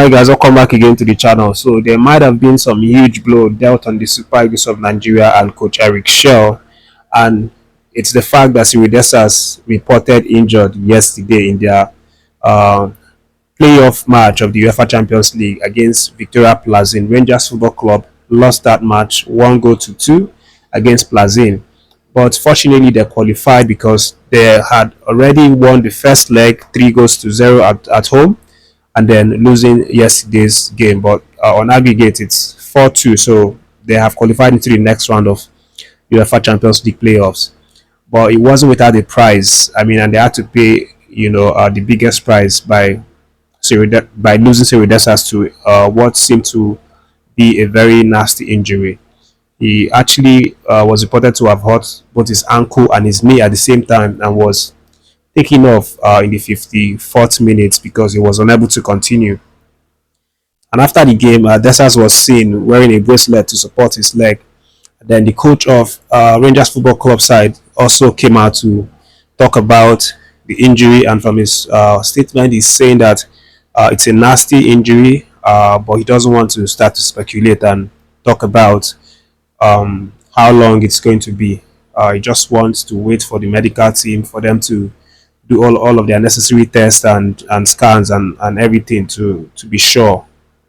Alright guys, welcome back again to the channel. So there might have been some huge blow dealt on the Super Eagles of Nigeria and coach Chelle, and it's the fact that Siridesas reported injured yesterday in their uh, playoff match of the UEFA Champions League against Victoria Plazin. Rangers Football Club lost that match 1-2 against Plazin, but fortunately they qualified because they had already won the first leg 3-0 at home, and then losing yesterday's game. But on aggregate, it's 4-2. So they have qualified into the next round of UEFA Champions League playoffs. But it wasn't without a prize. I mean, and they had to pay, the biggest prize by losing Siridesas to what seemed to be a very nasty injury. He actually was reported to have hurt both his ankle and his knee at the same time and was taken off in the 54th minute because he was unable to continue. And after the game, Desas was seen wearing a bracelet to support his leg. Then the coach of Rangers Football Club side also came out to talk about the injury, and from his statement, he's saying that it's a nasty injury, but he doesn't want to start to speculate and talk about how long it's going to be. He just wants to wait for the medical team for them to do all of their necessary tests and scans and everything to be sure,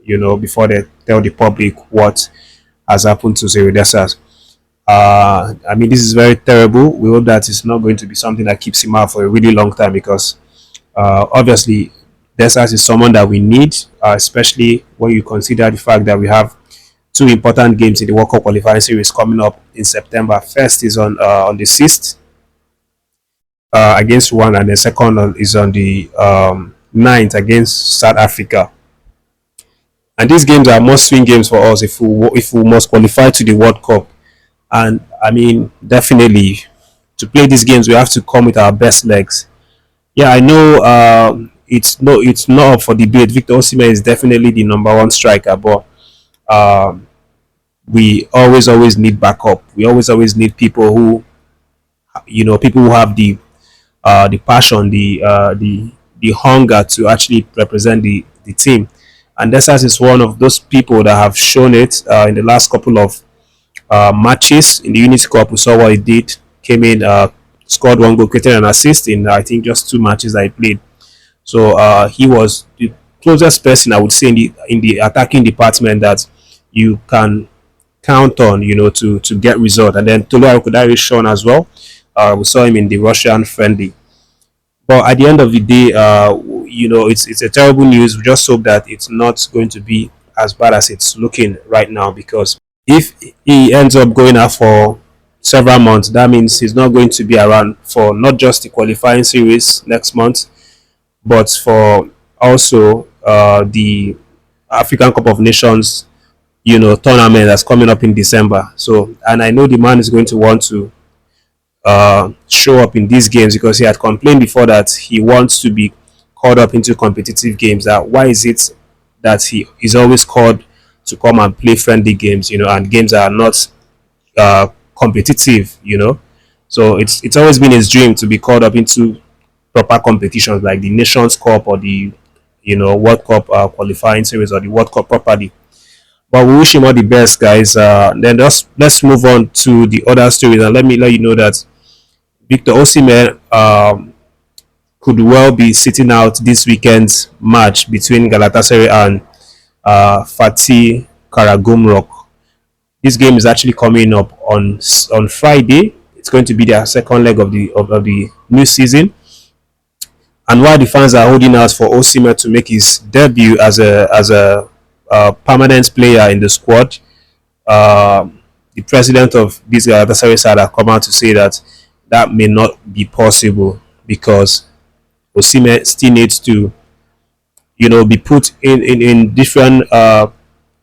before they tell the public what has happened to Siridesas. I mean, this is very terrible. We hope that it's not going to be something that keeps him out for a really long time, because obviously Desas is someone that we need, especially when you consider the fact that we have two important games in the World Cup qualifying series coming up in September. First is on the 6th against one, and the second is on the 9th against South Africa. And these games are must-win games for us if we must qualify to the World Cup. And I mean, definitely, to play these games, we have to come with our best legs. Yeah, I know it's not up for debate. Victor Osim is definitely the number one striker, but we always need backup. We always need people who, people who have the passion, the hunger to actually represent the team. And Desas is one of those people that have shown it in the last couple of matches in the Unity Cup. We saw what he did. Came in, scored one goal, created an assist in I think just 2 matches that he played. So he was the closest person, I would say, in the attacking department that you can count on, to get result. And then Tolu Arukudare Sean as well. We saw him in the Russian friendly. But at the end of the day, it's a terrible news. We just hope that it's not going to be as bad as it's looking right now, because if he ends up going out for several months, that means he's not going to be around for not just the qualifying series next month, but for also the African Cup of Nations, tournament that's coming up in December. So, and I know the man is going to want to show up in these games, because he had complained before that he wants to be called up into competitive games. That why is it that he is always called to come and play friendly games, and games that are not competitive, So it's always been his dream to be called up into proper competitions like the Nations Cup or the World Cup qualifying series or the World Cup properly. But we wish him all the best, guys. Then let's move on to the other stories, and let you know that Victor Osim could well be sitting out this weekend's match between Galatasaray and Fatih Karagümrük. This game is actually coming up on Friday. It's going to be their second leg of the new season. And while the fans are holding out for Osim to make his debut as a permanent player in the squad, the president of this Galatasaray side have come out to say that may not be possible, because Osim still needs to be put in different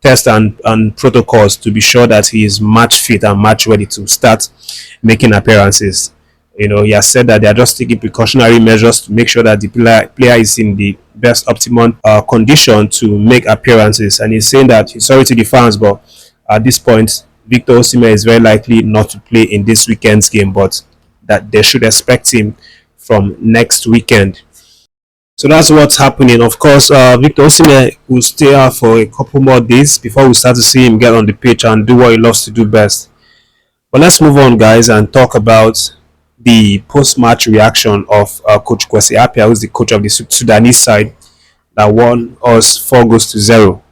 tests and protocols to be sure that he is match fit and match ready to start making appearances. He has said that they are just taking precautionary measures to make sure that the player is in the best optimum condition to make appearances. And he's saying that he's sorry to the fans, but at this point, Victor Osim is very likely not to play in this weekend's game, but that they should expect him from next weekend. So that's what's happening. Of course, Victor Osim will stay out for a couple more days before we start to see him get on the pitch and do what he loves to do best. But let's move on, guys, and talk about the post-match reaction of Coach Kwesi Appiah, who's the coach of the Sudanese side that won us 4 goals to 0.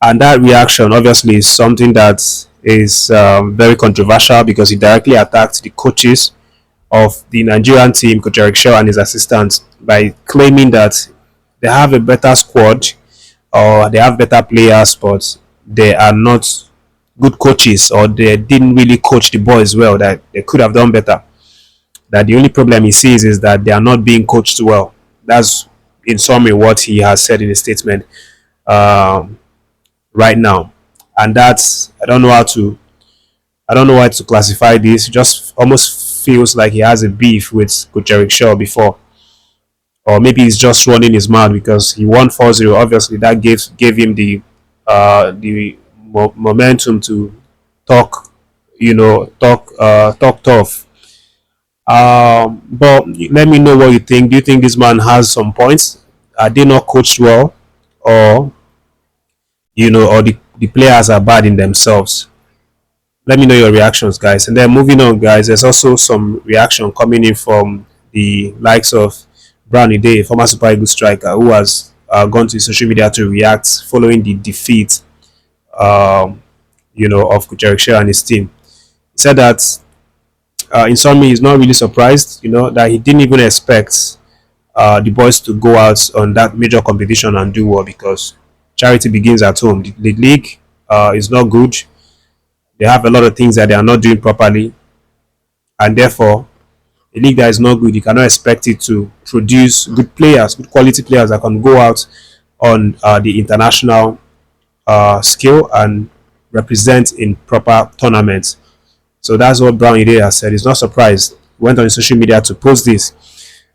And that reaction, obviously, is something that is very controversial because he directly attacked the coaches of the Nigerian team, Coach Eric Chelle and his assistants, by claiming that they have a better squad or they have better players, but they are not good coaches or they didn't really coach the boys well, that they could have done better. That the only problem he sees is that they are not being coached well. That's in summary what he has said in his statement um, right now. And that's I don't know how to classify this. It just almost feels like he has a beef with Coach Eric Shaw before. Or maybe he's just running his mouth because he won 4-0. Obviously, that gave him the momentum to talk, talk tough. But let me know what you think. Do you think this man has some points? Are they not coached well, or or the players are bad in themselves? Let me know your reactions, guys. And then moving on, guys, there's also some reaction coming in from the likes of Brown Ideye, former Super Eagles striker, who has gone to social media to react following the defeat, um, of Kucherek Shea and his team. He said that in summary, he's not really surprised, that he didn't even expect the boys to go out on that major competition and do well because charity begins at home. The league is not good. They have a lot of things that they are not doing properly, and therefore, a league that is not good, you cannot expect it to produce good players, good quality players that can go out on the international scale and represent in proper tournaments. So that's what Brown Ideye has said. He's not surprised. He went on his social media to post this.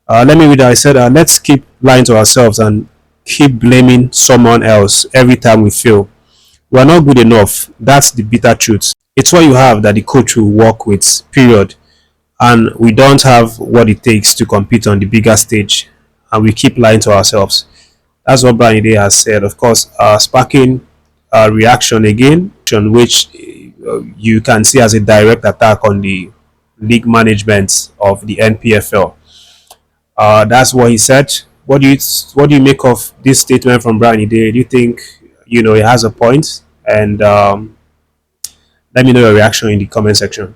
Let me read that. I said, let's keep lying to ourselves and keep blaming someone else every time we fail. We are not good enough. That's the bitter truth. It's what you have that the coach will work with, period. And we don't have what it takes to compete on the bigger stage. And we keep lying to ourselves. That's what Brian Day has said. Of course, sparking a reaction again, which you can see as a direct attack on the league management of the NPFL. That's what he said. What do you make of this statement from Brian Day? Do you think he has a point? And let me know your reaction in the comment section.